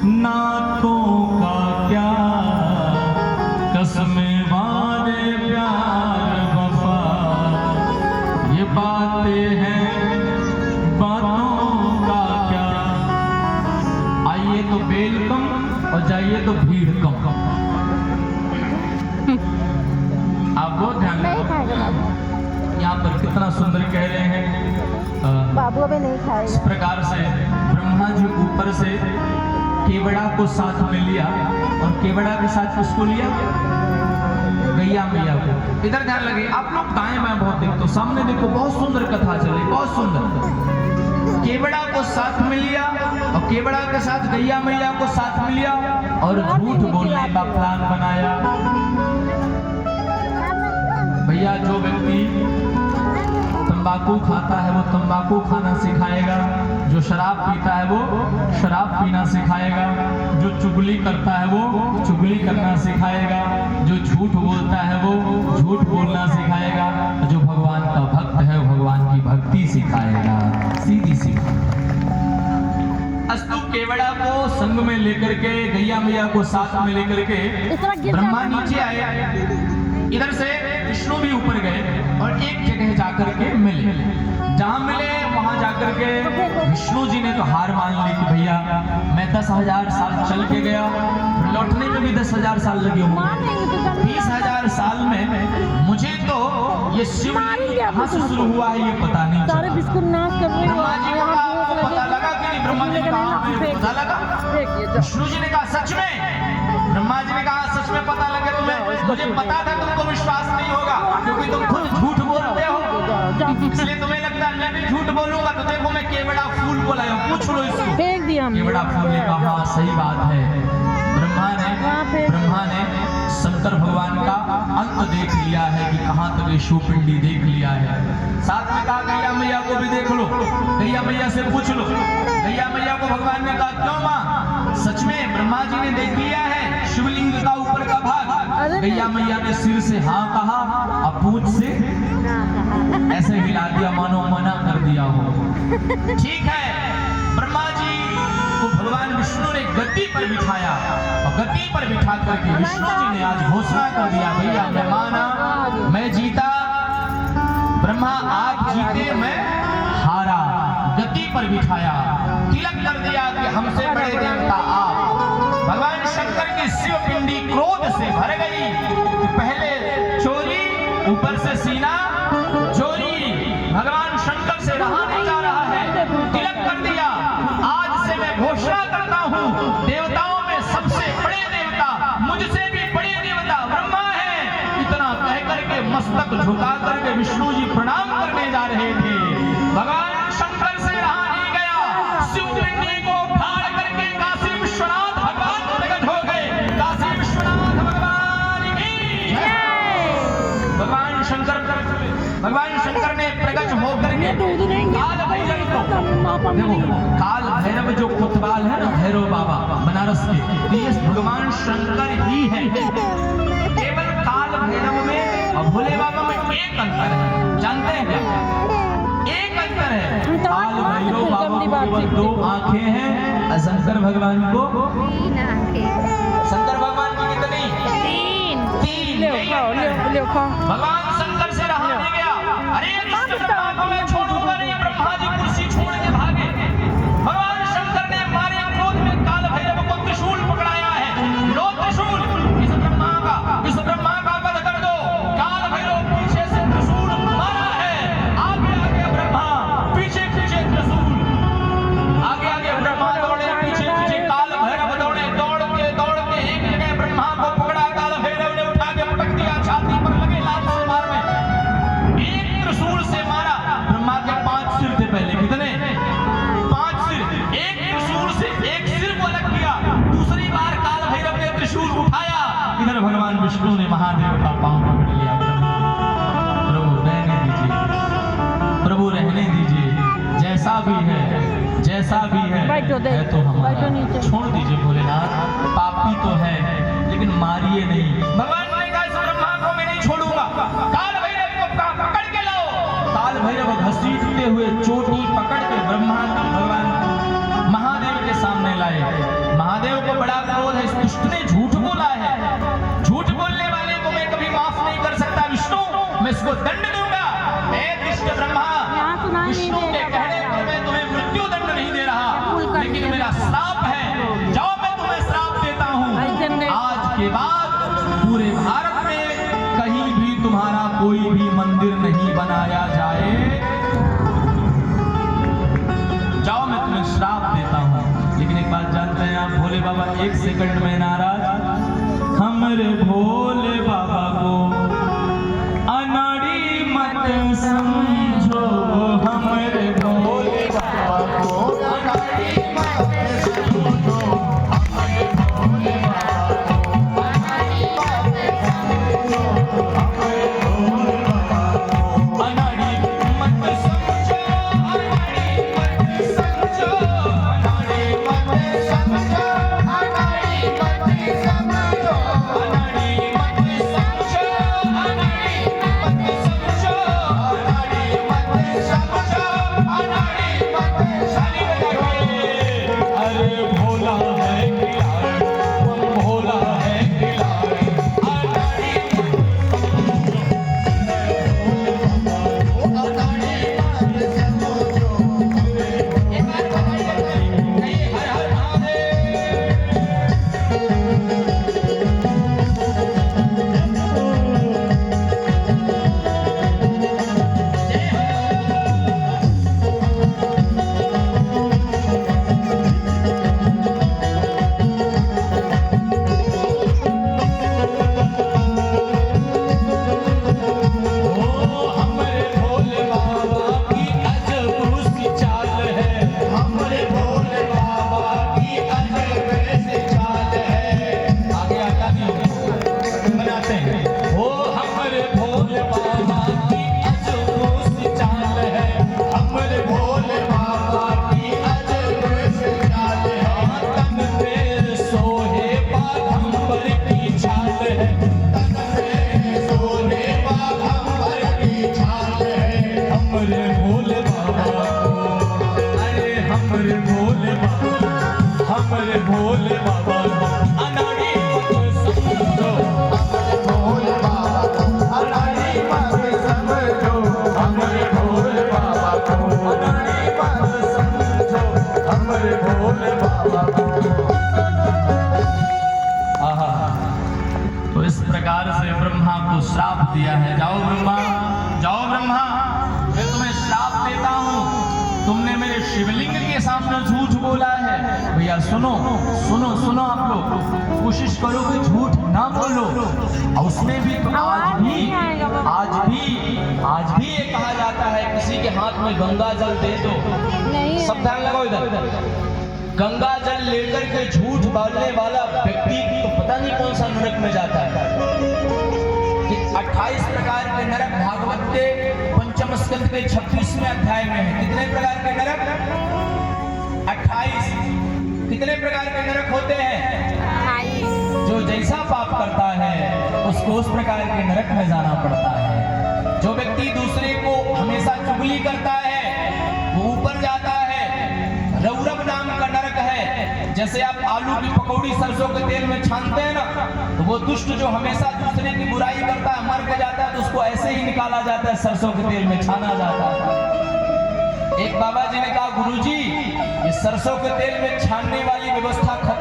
नातों का क्या कसमें वादे प्यार वफा, ये बातें हैं बातों का क्या। आइए तो बेल कम और जाइए तो भीड़ कम। आप बहुत ध्यान रखें, यहाँ पर कितना सुंदर कह रहे हैं। बाबू अभी नहीं खाएगा। इस प्रकार से ब्रह्मा जी ऊपर से केवड़ा को साथ में लिया, और केवड़ा के साथ किसको लिया? गैया मैया को। इधर ध्यान लगे आप लोग, दाएं बाएं बहुत देखते हो, सामने देखो, बहुत सुंदर कथा चल रही, बहुत सुंदर। केवड़ा को साथ में लिया और केवड़ा के साथ गैया मैया को साथ में लिया और झूठ बोलने का प्लान बनाया। भैया जो व्यक्ति तंबाकू खाता है वो तंबाकू खाना सिखाएगा, जो शराब पीता है वो शराब पीना सिखाएगा, जो चुगली करता है वो चुगली करना सिखाएगा, जो झूठ बोलता है वो झूठ बोलना सिखाएगा, जो भगवान का भक्त है वो भगवान की भक्ति सिखाएगा। सीधी सी अस्तु केवड़ा को संग में लेकर के, गैया मैया को साथ में लेकर के ब्रह्मा नीचे आए। इधर से विष्णु भी ऊपर गए और एक जगह जाकर के मिले। जहां मिले वहां जाकर के विष्णु जी ने तो हार मान ली कि भैया मैं 10,000 साल चल के गया, लौटने में भी 10,000 साल लगे होंगे, 20,000 साल में मुझे तो ये शिवलिंग कहां से शुरू हुआ है ये पता नहीं चला। ब्रह्मा जी को कहा पता लगा कि नहीं? ब्रह्मा जी ने कहा पता लगा। विष्णु जी ने कहा सच में? ब्रह्मा जी ने कहा सच में पता लगे तुम्हें? मुझे पता था तुमको विश्वास नहीं होगा क्योंकि तुम खुद झूठ बोलते हो, इसलिए तुम्हें लगता है मैं भी झूठ बोलूंगा। तो देखो मैं केवड़ा फूल को लाया, पूछ लो इसको। फेंक दिया हमने। केवड़ा फूल ने कहा सही बात है। ब्रह्मा ने शंकर भगवान का अंत देख लिया है कि कहां तक ये शिवपिंडी देख लिया है। साथ में कहा गैया मैया को भी देख लो, गैया मैया से पूछ लो। गैया मैया को भगवान ने कहा क्यों मां, सच में ब्रह्मा जी ने देख लिया है शिवलिंग का ऊपर का भाग? गैया मैया ने सिर से हाँ कहा, अब पूंछ से ऐसे हिला दिया मानो मना कर दिया हो। ठीक है, ब्रह्मा जी को भगवान विष्णु ने गद्दी पर बिठाया और गद्दी पर बिठा करके विष्णु जी ने आज घोषणा कर दिया भैया मैं माना, मैं जीता, ब्रह्मा आप जीते, मैं हारा। गद्दी पर बिठाया, तिलक कर दिया कि हमसे बड़े देवता आप। भगवान शंकर की शिवपिंडी क्रोध से भर गई कि पहले चोरी, ऊपर से सीना चोरी, भगवान शंकर से रहा नहीं जा रहा है। तिलक कर दिया, आज से मैं घोषणा करता हूँ देवताओं में सबसे बड़े देवता, मुझसे भी बड़े देवता ब्रह्मा है। इतना कह करके मस्तक झुका करके विष्णु जी प्रणाम करने जा रहे थे। भगवान शंकर से रहा नहीं गया, शिवपिंडी को उखाड़ करके काशी विश्वनाथ भगवान प्रकट हो गए। काशी विश्वनाथ भगवान की भगवान शंकर ने प्रकट होकर के काल भैरव को, देखो काल भैरव जो कोतवाल है ना, भैरव बाबा बनारस के, ये भगवान शंकर ही है। केवल काल भैरव में और भोले बाबा में एक अंतर है, जानते हैं क्या? एक अंतर है, काल भैरव बाबा को केवल 2 आंखें हैं और शंकर भगवान को 3 आंखें। शंकर भगवान की कितनी? 3। भगवान शंकर से रहा नहीं गया। अरे ब्रह्मा को मैं छोड़ूंगा नहीं, ब्रह्मा जी कुर्सी छोड़ के भागे। भगवान शंकर ने मारे क्रोध में काल भैरव को त्रिशूल पकड़ाया है। लो त्रिशूल, इस ब्रह्मा का वध कर दो। काल भैरव पीछे से त्रिशूल मारा है, आगे आगे ब्रह्मा, पीछे पीछे त्रिशूल, आगे आगे ब्रह्मा दौड़े, पीछे पीछे काल भैरव दौड़े। दौड़ के एक जगह ब्रह्मा को पकड़ा, काल भैरव ने उठा के पटक दिया, छाती पर लगे लात से मारने। एक त्रिशूल से मारा, ब्रह्मा के 5 सिर थे पहले, कितने? 5 सिर। एक त्रिशूल से एक सिर को अलग किया, दूसरी बार काल भैरव ने त्रिशूल उठाया, इधर भगवान विष्णु ने महादेव का पांव पकड़ लिया। प्रभु रहने दीजिए, प्रभु रहने दीजिए, जैसा भी है तो हमारा, छोड़ दीजिए भोलेनाथ, पापी तो है लेकिन मारिए नहीं। भगवान ने कहा इस ब्रह्मा को मैं नहीं छोड़ूंगा, काल भैरव को पकड़ के लाओ। काल भैरव घसीटते हुए चोटी पकड़ के ब्रह्मा भगवान महादेव के सामने लाए। महादेव बाबा एक सेकंड में नाराज, हमरे भोले बाबा को अनाड़ी मत समझो, हमरे भोले बाबा को अनाड़ी मत समझो, हमरे भोले बाबा को अनाड़ी मत समझो, हमरे भोले बाबा को अनाड़ी मत समझो, अनाड़ी मत समझो, अनाड़ी मत समझो, अनाड़ी मत समझो, अनाड़ी मत समझो, अनाड़ी मत समझो, अनाड़ी मत समझो, अनाड़ी मत समझो। अरे भोला है खिलाड़ी, भोला है खिलाड़ी, अनाड़ी मत समझो। एक बार कहिए हर हर महादेव। हमरे भोले बाबा की अजब सी चाल है, हमरे भोले बाबा की अजब सी चाल है। आगे आता नहीं बनाते हैं। ओ हमरे भोले बाबा की अजब सी चाल है, हमरे भोले बाबा की अजब सी चाल है। तन पे सोहे बाघंबर की छाल है, तन पे सोहे बाघंबर की छाल है। हमरे भोले बाबा को, अरे हमरे भोले बाबा, हमरे भोले बाबा को अनाड़ी मत समझो, हमरे भोले बाबा को अनाड़ी मत समझो, हमरे भोले बाबा को अनाड़ी मत समझो, हमरे भोले बाबा को। आहा, तो इस प्रकार से ब्रह्मा को श्राप दिया है। जाओ ब्रह्मा, जाओ ब्रह्मा, मैं तुम्हें श्राप देता हूँ, तुमने मेरे शिवलिंग के सामने झूठ बोला है। भैया सुनो सुनो सुनो, आप लोग कोशिश करो कि झूठ ना बोलो। और उसमें भी तो आज भी ये कहा जाता है, किसी के हाथ में गंगा जल दे दो, नहीं सब ध्यान लगाओ इधर, गंगा जल लेकर के झूठ बोलने वाला व्यक्ति तो पता नहीं कौन सा नरक में जाता है। कि 28 प्रकार के नरक भागवत के पंचम स्कंद के 26वें अध्याय में है। कितने प्रकार के नरक? 28। कितने प्रकार के नरक होते हैं? जो जैसा पाप करता है उसको उस प्रकार के नरक में जाना पड़ता है। जो व्यक्ति दूसरे को हमेशा चुगली करता है वो ऊपर जाता है। रौरव नाम का नरक है। जैसे आप आलू की पकौड़ी सरसों के तेल में छानते हैं ना, तो वो दुष्ट जो हमेशा दूसरे की बुराई करता है, मर के जाता है, तो उसको ऐसे ही निकाला जाता है, सरसों के तेल में छाना जाता है। एक बाबा जी ने कहा, गुरुजी, ये सरसों के तेल में छानने वाली व्यवस्था खत्म